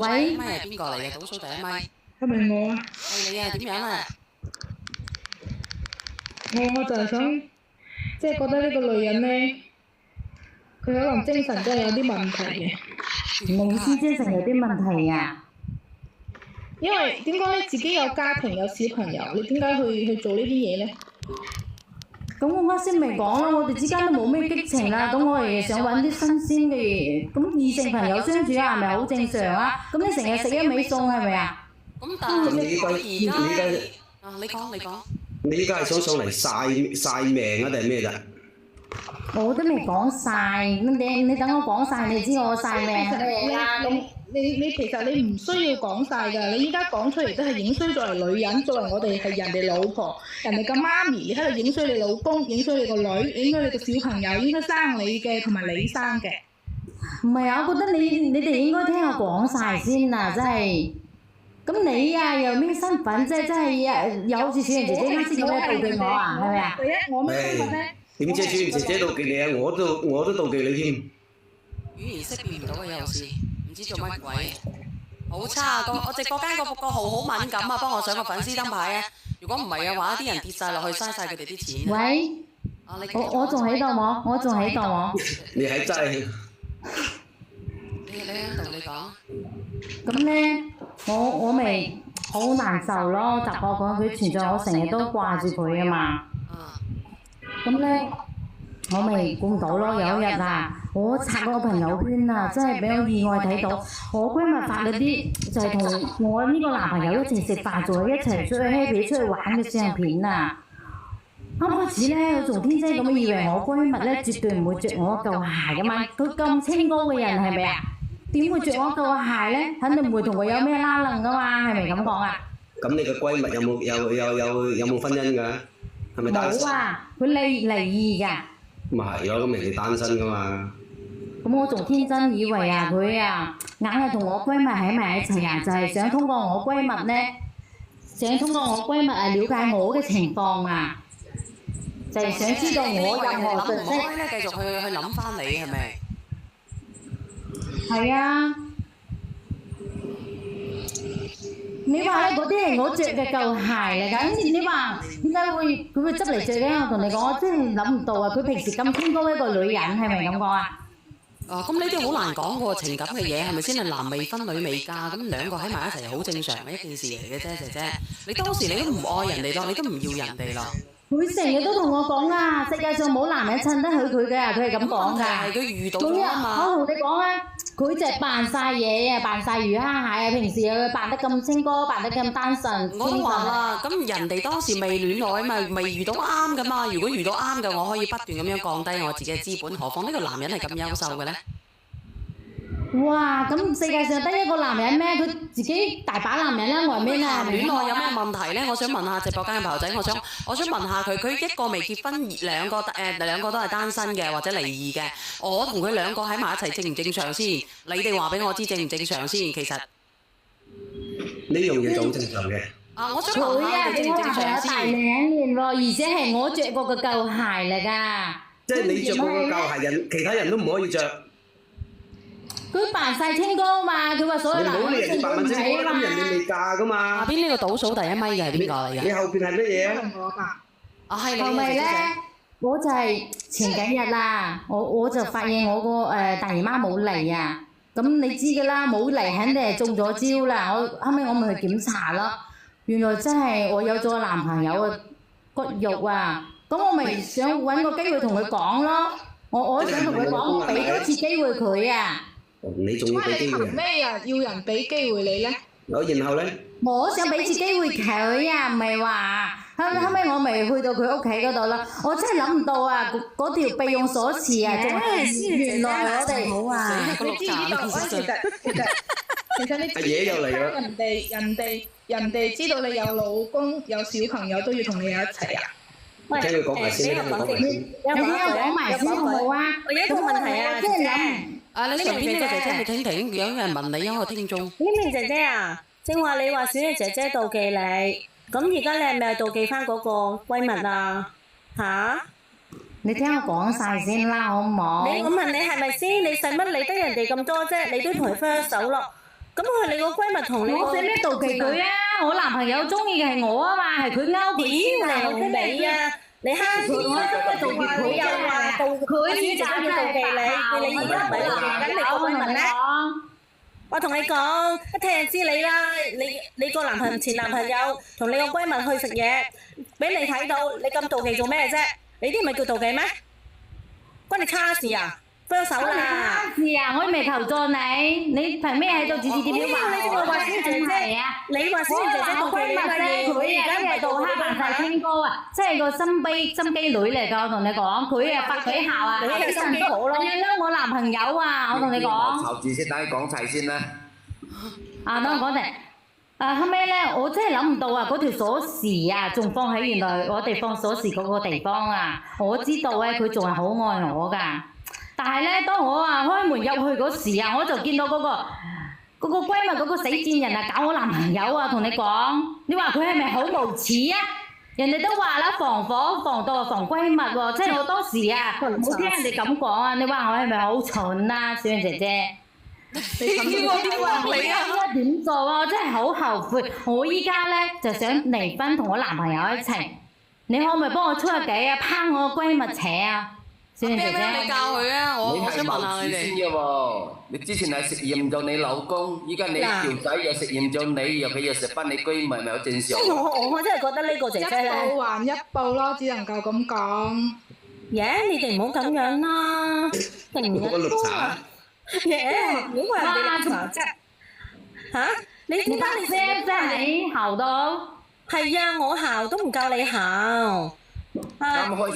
喂，咪係邊個嚟嘅？倒數第一咪，係咪我啊？係你啊？點樣啊？我就係想，即係覺得呢個女人咧，佢可能精神真係有啲問題嘅。你先精神有啲問題啊？因為點講咧？自己有家庭有小朋友，你點解去做呢啲嘢咧？咁我啱先咪講啦，我哋之間都冇咩激情啦，咁我哋想揾啲新鮮嘅嘢，咁異性朋友相處下係咪好正常啊？咁你成日食一味餸係咪啊？咁但係而家啊，你講。你依家係想上嚟晒命啊定係咩咋？我都未講晒，你等我講晒，你知我晒命你其實你唔需要講晒㗎，你依家講出嚟都係影衰作為女人，作為我哋係人哋老婆，人哋嘅媽咪，你喺度影衰你老公，影衰你個女，影衰你個小朋友，應該生你嘅同埋你生嘅。唔係啊，我覺得你哋應該聽我講晒先啊，真係。咁你啊又咩身份啫？真係有好似小賢姐姐啱先咁樣妒忌我啊，係咪啊？第一，我咩身份咧？點知小賢姐姐妒忌你啊？我都妒忌你添。語言識別唔到嘅有時，唔知做乜鬼，好差啊！我直播間個號好敏感啊，幫我上個粉絲燈牌啊！如果唔係嘅話，啲人跌晒落去，嘥晒佢哋啲錢。喂，我仲喺度冇？我仲喺度冇？你喺真係。你同你講。咁咧，我咪好難受咯，習慣講佢存在，我成日都掛住佢啊嘛。咁咧，我咪估唔到咯。有一日啊，我刷嗰個朋友圈啊，真係俾我意外睇到，我閨蜜發嗰啲就係同我呢個男朋友一齊食飯，仲係一齊出去 happy 出去玩嘅相片啊！啱開始咧，我仲天真咁以為我閨蜜咧絕對唔會着我舊鞋噶嘛，佢咁清高嘅人係咪啊？點會着我舊鞋咧？肯定唔會同佢有咩拉楞噶嘛，係咪咁講啊？咁你個閨蜜有冇婚姻㗎？係咪單身？冇啊，佢離異㗎。咪係咯，咁人哋單身㗎嘛。咁我仲天真以為啊，佢啊硬係同我閨蜜喺埋一齊啊，就係想通過我閨蜜咧，想通過我閨蜜啊了解我嘅情況啊，就係想知道我任何信息。唔可以咧，繼續去諗翻你係咪？係啊，你話咧嗰啲係我着嘅舊鞋嚟㗎，你話點解佢會執嚟着咧？我同你講，我真係諗唔到啊！佢平時咁清高一個女人，係咪咁講啊？咁呢啲好難講喎，情感嘅嘢係咪先係男未婚女未嫁，咁兩個喺埋一齊係好正常嘅一件事嚟嘅啫，姐姐。你當時你都唔愛人哋咯，你都唔要人哋咯。佢成日都同我講啊，世界上冇男人襯得起佢嘅，佢係咁講㗎。係佢遇到咗啊嘛。我同你講啊，佢就係扮晒嘢啊，扮晒魚蝦蟹啊，平時又扮得咁清高，扮得咁單純。我都話啦，咁人哋當時未戀愛嘛，未遇到啱㗎嘛。如果遇到啱嘅，我可以不斷咁樣降低我自己嘅資本，何況呢個男人係咁優秀嘅咧？哇！咁世界上得一個男人咩？佢自己大把男人啦，外面啊，戀愛有咩問題咧？我想問下直播間嘅朋友仔，我想問下佢一個未結婚，兩個都係單身嘅或者離異嘅，我同佢兩個喺埋一齊正唔正常先？你哋話俾我知正唔正常先？其實呢樣嘢就好正常嘅。我想問下你正唔正常先？大兩年喎，而且係我着過嘅舊鞋嚟㗎。即係你着過嘅舊鞋，其他人都唔可以着。佢扮晒清高嘛，佢話所有男人都清高唔起啊嘛。咁人哋未嫁噶嘛。下邊呢個倒數第一咪嘅係邊個嚟嘅？你後邊係乜嘢啊？係你後咪咧，我就係前幾日啦，我就發現我個大姨媽冇嚟啊。咁你知㗎啦，冇嚟肯定係中咗招啦。後尾我咪去檢查咯，原來真係我有咗男朋友嘅骨肉啊。咁我咪想揾個機會同佢講咯。我想同佢講，俾多次機會佢啊。你仲要俾機會？憑咩啊？要人俾機會你咧？然後咧？我想俾次機會佢啊，唔係話後尾我咪去到佢屋企嗰度啦。我真係諗唔到啊！嗰條備用鎖匙啊，原來我哋好啊！你知唔知道？其實你阿爺又嚟啦！人哋知道你有老公有小朋友都要同你一齊啊！聽佢講埋先，聽佢講埋先。有聽我講埋先好冇啊？我有一個問題啊，姐姐。你上邊呢個姐姐你聽，有人問你，有個聽眾。呢名姐姐啊，正話你話小月姐姐妒忌你，咁而家你係咪妒忌翻嗰個閨蜜啊？嚇？你聽我講晒先啦，好唔好？我問你係咪先？你使乜理得人哋咁多啫？你都同佢分咗手咯。咁咁佢你個閨蜜同你我使咩妒忌佢啊？我男朋友中意嘅係我啊嘛，係佢勾佢先啊！我你尾啊！你蝦佢，佢又話佢選擇要妒忌你，你而家唔係妒忌緊你個閨蜜咩？我同你講，一聽就知你啦！你個前男朋友同你個閨蜜去食嘢，俾你睇到，你咁妒忌做咩啫？你啲咪叫妒忌咩？關你叉事啊！分手啦！是啊，我未求助你，你憑咩喺度指指點點話你話小姐姐啊？你話小姐姐妒忌你乜嘢？佢而家係做黑扮晒清高啊，即係個心機女嚟㗎，我同你講，佢啊發鬼校啊，你係心機好咯。你嬲我男朋友啊，我同你講。籌字先，等你講齊先啦。啊，等我講定。後尾咧，我真係諗唔到啊！嗰條鎖匙啊，仲放喺原來我哋放鎖匙嗰個地方啊！我知道咧，佢仲係好愛我㗎。但係咧，當我啊開門入去嗰時啊，我就見到嗰個閨蜜嗰個死賤人啊，搞我男朋友啊！同你講，你話佢係咪好無恥啊？人哋都話啦，防火防盜防閨蜜喎，即係我當時啊冇聽人哋咁講啊！你話我係咪好蠢啊，小燕姐姐？你叫我點話你啊？應該點做啊？我真係好後悔。我依家咧就想離婚，同我男朋友一齊。你可唔可以幫我出下計啊？拋我個閨蜜扯啊！小燕姐姐，你教佢啊！我想問下你先哋。嘅喎，你之前係食厭咗你老公，依家你條仔又食厭咗你，佢又食翻你閨蜜，咪好正常？我真係覺得呢個姐姐一咧，報還一報咯，只能夠咁講。耶！你哋唔好咁樣啦，突然間嗰個綠茶。耶！如果人哋綠茶啫嚇，你點解你聲真係姣到？係啊，我姣都唔夠你姣。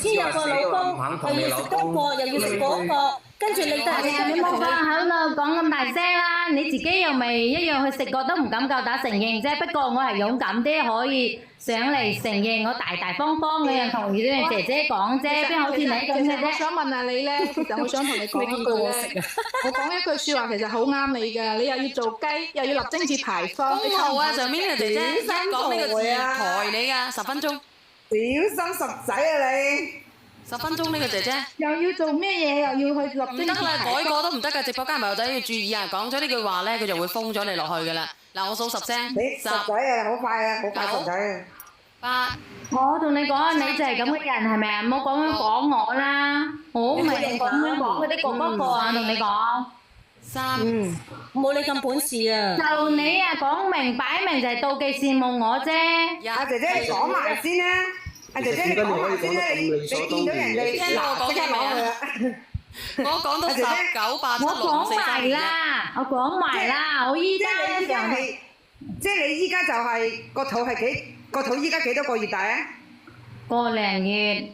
先有個老公，又要食嗰個，又要食嗰個，跟住你都係你冇講喺度講咁大聲啦！你自己又咪一樣去食過，都唔敢夠膽承認啫。不過我係勇敢啲，可以上嚟承認，我大大方方嘅樣同姐姐講啫，邊好似你咁嘅我啫。想問下你咧，其實我想同你講一句咧，我講一句説話其實好啱你㗎，你又要做雞，又要立貞節牌坊。公號啊，上面嘅姐姐一講呢個字抬你㗎，10分鐘。小心十仔啊你！10分鐘呢個姐姐。又要做咩嘢？又要去立唔得啦，貞節牌改過都唔得㗎！直播間朋友仔要注意啊！講咗呢句話咧，佢就會封咗你落去㗎啦。嗱，我數10聲。你十仔啊，好快啊，好快十仔啊！ 8。我同你講，你就係咁嘅人係咪啊？唔好咁樣講我啦，我唔係咁樣講佢啲哥哥個啊，同你講。 3。冇你咁本事啊！就你啊，講明擺明就係妒忌羨慕我啫。阿姐姐你講埋先啦，阿姐姐你講埋先啦，你見到人哋嗱即刻攞佢啦。我講到19、8、7、我6、講埋啦，我講埋啦，我依家咧就係即係你依家就係個肚係幾個肚依家幾多個月大啊？個零月。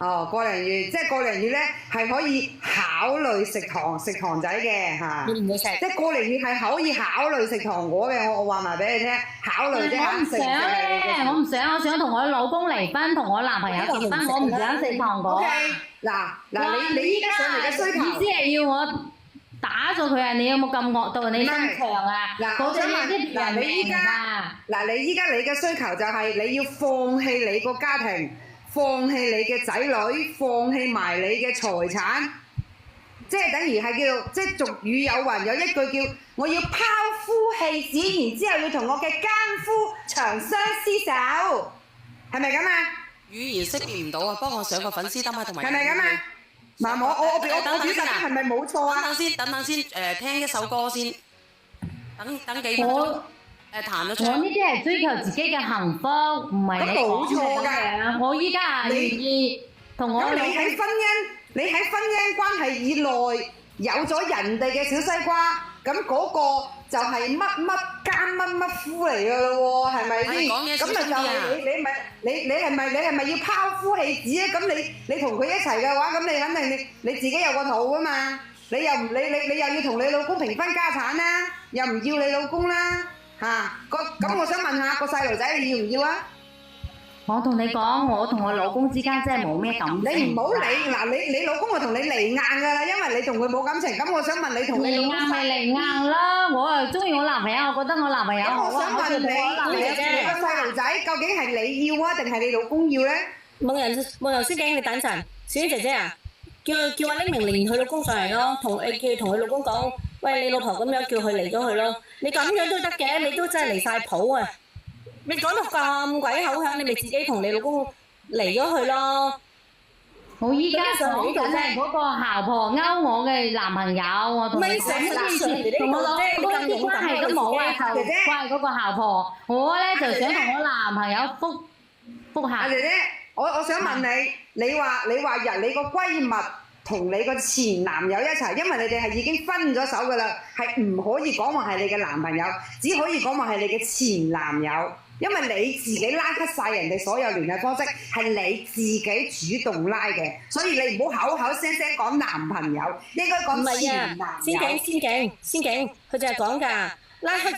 哦，個零月，即係個零月咧係可以考慮食糖仔嘅嚇。你唔會食？即係個零月係可以考慮食糖果嘅，我話埋俾你聽，考慮啫嚇。我唔想咧，我唔想，我想同我老公離婚，同我男朋友結婚，我唔想食糖果。嗱，你依家上嚟嘅需求，意思係要我打咗佢啊？你有冇咁惡毒？你心腸啊？我想問，你依家你嘅需求就係你要放棄你個家庭。放棄你嘅仔女，放棄埋你嘅財產，即係等於係叫做，即係俗語有云，有一句叫我要拋夫棄子，然之後要同我嘅奸夫長相廝守，係咪咁啊？語言識別唔到啊！幫我上個粉絲燈牌同埋。係咪咁啊？嗱，我表達係咪冇錯啊？等等先，聽一首歌先，等幾分鐘。彈咗出。我呢啲係追求自己嘅幸福，唔係你講嘅咁樣。我依家啊願意同我。咁你喺婚姻關係以內有咗人哋嘅小西瓜，咁嗰個就係乜乜奸乜乜夫嚟㗎咯喎，係咪先？咁咪就係你係咪要拋夫棄子啊？咁你同佢一齊嘅話，咁你肯定你自己有個肚㗎嘛？你又要同你老公平分家產啦，又唔要你老公啦。咁我想問下個細路仔你要唔要啊？我同你講，我同我老公之間真係冇咩感情。你唔好理嗱，你老公就同你離硬㗎啦，因為你同佢冇感情。咁我想問你同你老公離硬咪離硬啦，我又中意我男朋友，我覺得我男朋友好啊。我想問你個細路仔究竟係你要啊，定係你老公要咧？冇人師兄，你等陣，小英姐姐啊，叫阿拎明連佢老公上嚟咯，叫同佢老公講。喂，你老婆咁樣叫佢離咗佢咯，你咁樣都得嘅，你都真係離晒譜啊！你講到咁鬼口響，你咪自己同你老公離咗佢咯。我依家講緊係嗰個姣婆勾我嘅男朋友，我同佢講同我老公一啲關係都冇啊，就怪嗰個姣婆。我咧就想同我男朋友復下。阿姐姐，我想問你，你話你個閨蜜同你個前男友一齊，因為你哋係已經分咗手㗎啦，係唔可以講話係你嘅男朋友，只可以講話係你嘅前男友。因為你自己拉黑晒人哋所有聯繫方式，係你自己主動拉嘅，所以你唔好口口聲聲講男朋友，應該講前男友。先警，佢就係講㗎，拉黑